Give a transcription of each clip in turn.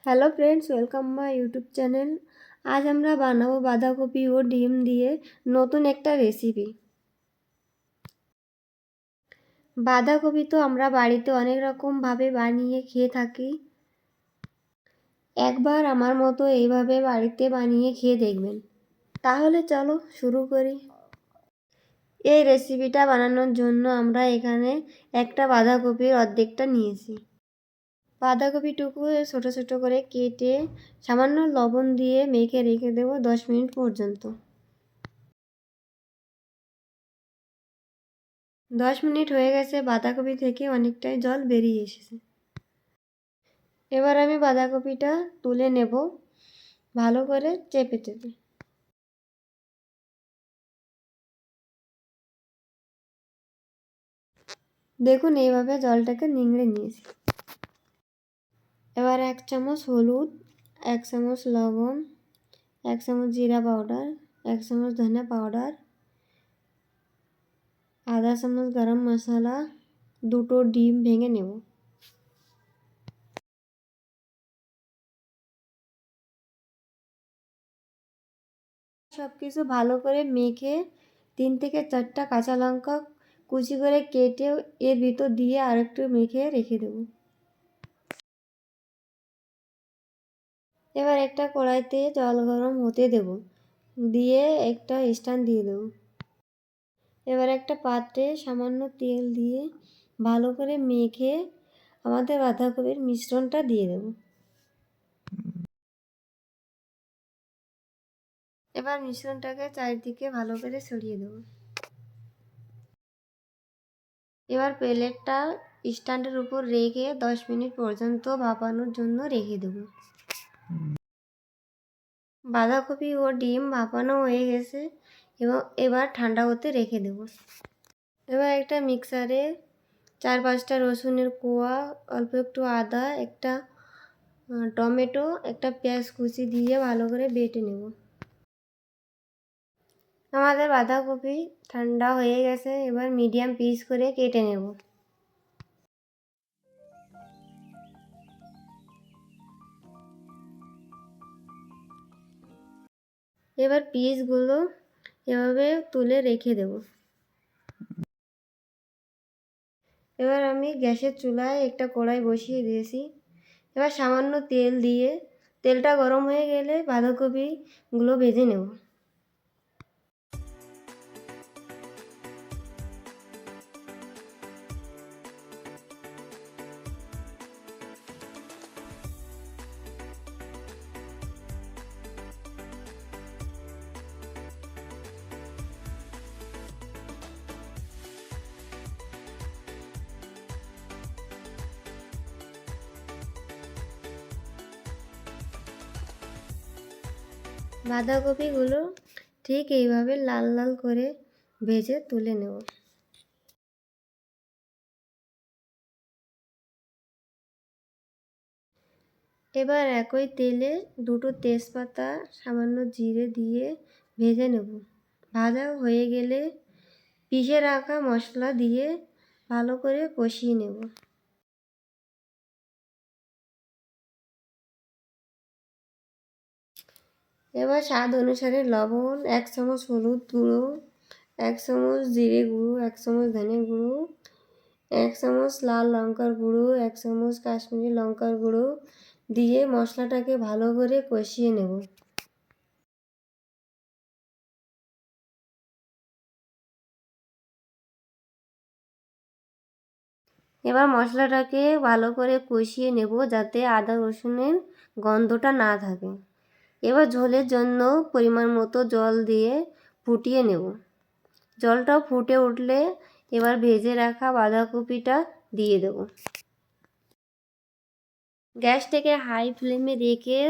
Hello friends, welcome my YouTube channel. আজ আমরা বানাবো বাঁধাকপি ও ডিম দিয়ে নতুন একটা রেসিপি। বাঁধাকপি তো আমরা বাড়িতে অনেক রকমভাবে বানিয়ে খেয়ে থাকি। একবার আমার মতো এইভাবে বাড়িতে বানিয়ে খেয়ে দেখবেন। তাহলে চলো শুরু করি। এই রেসিপিটা বানানোর জন্য আমরা এখানে একটা বাঁধাকপির অর্ধেকটা নিয়েছি। বাঁধাকপিটুকু ছোটো ছোটো করে কেটে সামান্য লবণ দিয়ে মেখে রেখে দেবো 10 মিনিট পর্যন্ত। 10 মিনিট হয়ে গেছে, বাঁধাকপি থেকে অনেকটাই জল বেরিয়ে এসেছে। এবার আমি বাঁধাকপিটা তুলে নেব ভালো করে চেপে চেপে। দেখুন এইভাবে জলটাকে নিংড়ে নিয়েছি। এবার 1 চামচ হলুদ, 1 চামচ লবণ, 1 চামচ জিরা পাউডার, 1 চামচ ধনে পাউডার, আধা চামচ গরম মশলা, 2টো ডিম ভেঙে নেব। সব কিছু ভালো করে মেখে 3 থেকে 4টা কাঁচা লঙ্কা কুচি করে কেটে এর ভিতর দিয়ে আরেকটু মেখে রেখে দেব। এবার একটা কড়াইতে জল গরম হতে দেব, দিয়ে একটা স্ট্যান্ড দিয়ে দেব। এবার একটা পাত্রে সামান্য তেল দিয়ে ভালো করে মেখে আমাদের বাঁধাকপির মিশ্রণটা দিয়ে দেব। এবার মিশ্রণটাকে চারিদিকে ভালো করে ছড়িয়ে দেব। এবার প্লেটটা স্ট্যান্ডের উপর রেখে 10 মিনিট পর্যন্ত ভাপানোর জন্য রেখে দেব। বাঁধাকপি ও ডিম ভাপানো হয়ে গেছে এবং এবার ঠান্ডা হতে রেখে দেব। এবার একটা মিক্সারে 4-5টা রসুনের কোয়া, অল্প একটু আদা, একটা টমেটো, একটা পেঁয়াজ কুচি দিয়ে ভালো করে বেটে নেব। আমাদের বাঁধাকপি ঠান্ডা হয়ে গেছে, এবার মিডিয়াম পিস করে কেটে নেব। এবার পিসগুলো এভাবে তুলে রেখে দেব। এবার আমি গ্যাসের চুলায় একটা কড়াই বসিয়ে দিয়েছি। এবার সামান্য তেল দিয়ে তেলটা গরম হয়ে গেলে বাঁধাকপিগুলো ভেজে নেব। বাঁধাকপিগুলো ঠিক এইভাবে লাল লাল করে ভেজে তুলে নেব। এবার একই তেলে 2টো তেজপাতা, সামান্য জিরে দিয়ে ভেজে নেব। ভাজা হয়ে গেলে পিষে রাখা মশলা দিয়ে ভালো করে কষিয়ে নেব। এবার স্বাদ অনুসারে লবণ, 1 চামচ হলুদ গুঁড়ো, 1 চামচ জিরে গুঁড়ো, 1 চামচ ধনে গুঁড়ো, 1 চামচ লাল লঙ্কার গুঁড়ো, 1 চামচ কাশ্মীরি লঙ্কার গুঁড়ো দিয়ে মশলাটাকে ভালো করে কষিয়ে নেব। এবার মশলাটাকে ভালো করে কষিয়ে নেব যাতে আদা রসুনের গন্ধটা না থাকে। এবার ঝোলের জন্য পরিমাণ মতো জল দিয়ে ফুটিয়ে নেব। জলটা ফুটে উঠলে এবার ভেজে রাখা বাঁধাকপিটা দিয়ে দেব। গ্যাসটাকে হাই ফ্লেমে রেখে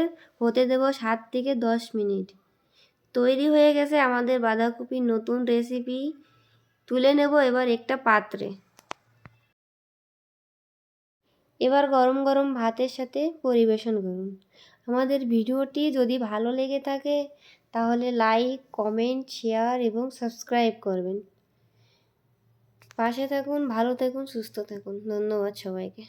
হতে দেব 7 থেকে 10 মিনিট। তৈরি হয়ে গেছে আমাদের বাঁধাকপির নতুন রেসিপি। তুলে নেব এবার একটা পাত্রে। এবার গরম গরম ভাতের সাথে পরিবেশন করুন। আমাদের ভিডিওটি যদি ভালো লেগে থাকে তাহলে লাইক, কমেন্ট, শেয়ার এবং সাবস্ক্রাইব করবেন। পাশে থাকুন, ভালো থাকুন, সুস্থ থাকুন। ধন্যবাদ সবাইকে।